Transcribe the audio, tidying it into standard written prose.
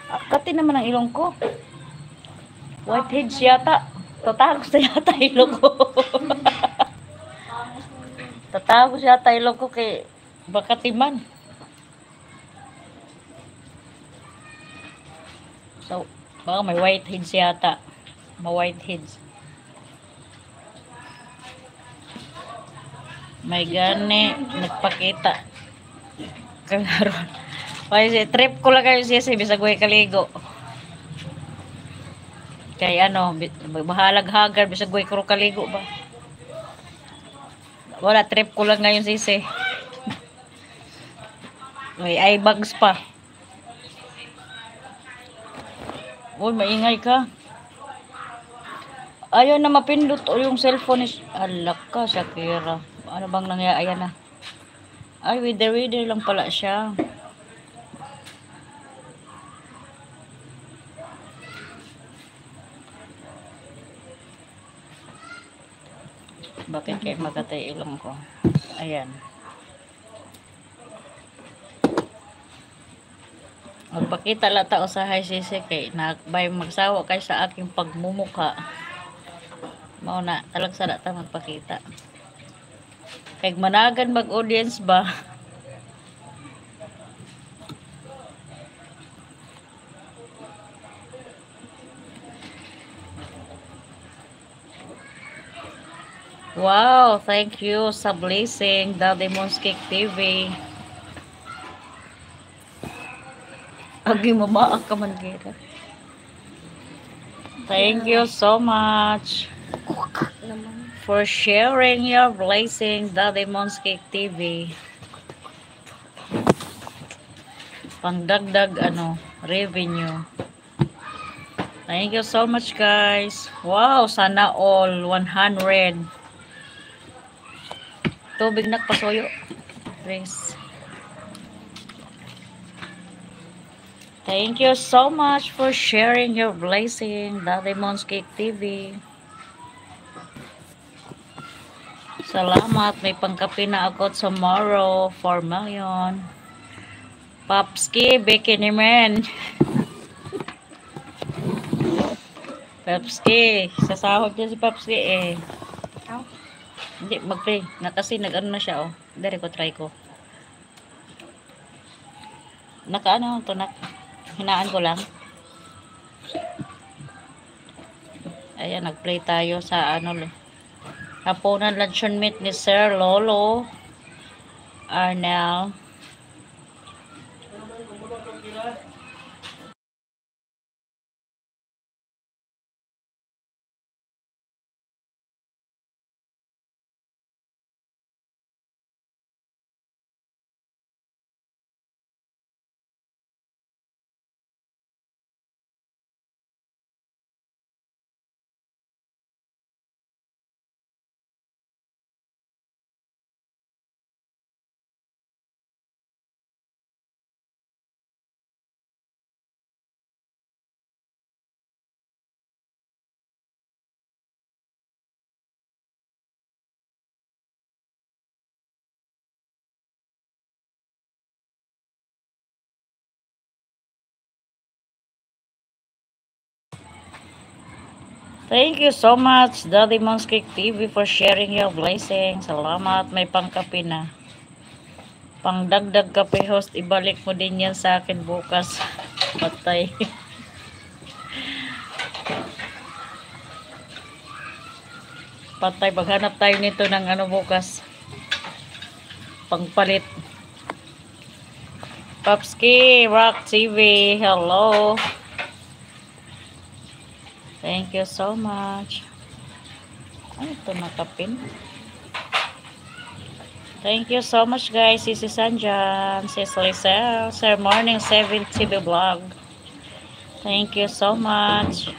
Kati naman ang ilong ko. Whiteheads yata. Tatagos na yata ilong ko. Tatagos yata ilong ko kay bakatiman. So, baka may whiteheads yata. Ma-whiteheads. May gani. Nagpakita. Kalaron. Kasi trip ko lang kayo siya bisag way kaligo. Kay ano, bahalag hagar bisag way ko kaligo ba. Wala, trip ko lang ngayon sisi. May eye bags pa. Uy, maingay ka. Ayaw na mapindot o yung cellphone is... Alak ka, Shakira. Ano bang nangyari? Ayan na. Ay, wither lang pala siya. Bakit kayo magatay ilong ko? Ayan. Magpakita lang tao sa high sisi kay nakbay magsawa kay sa aking pagmumukha. Mao na talag sa data magpakita. Kay managan mag-audience ba? Wow, thank you sa blessing, Daddy Monskik TV. Agi mamaak ka man gira. Thank you so much for sharing your blessing, Daddy Monskik TV. Pangdagdag revenue. Thank you so much, guys. Wow, sana all 100. Tubig nagpasuyo. Please. Thank you so much for sharing your blessing, Daddy Monskik TV. Salamat. May pangkapi na ako tomorrow. 4 million. Papski, bikini man. Papski. Sasahod niya si Papski eh. Oh. Hindi, mag-play. Kasi nag-ano na siya, oh. Dari ko, try ko. Naka-ano to, hinaan ko lang. Ayan, nag-play tayo sa hapunan luncheon meet ni Sir Lolo Arnel. Thank you so much, Daddy Monskik TV, for sharing your blessing. Salamat, may pangkape na. Pangdagdag kape host, ibalik mo din yan sa akin bukas. Patay. Patay, maghanap tayo nito ng bukas. Pangpalit. Papski, Rock TV, hello. Thank you so much. Ano ito nakapin? Thank you so much, guys. Sisi Sanjan, Sis Lisel, Sir Morning 7 TV Vlog. Thank you so much.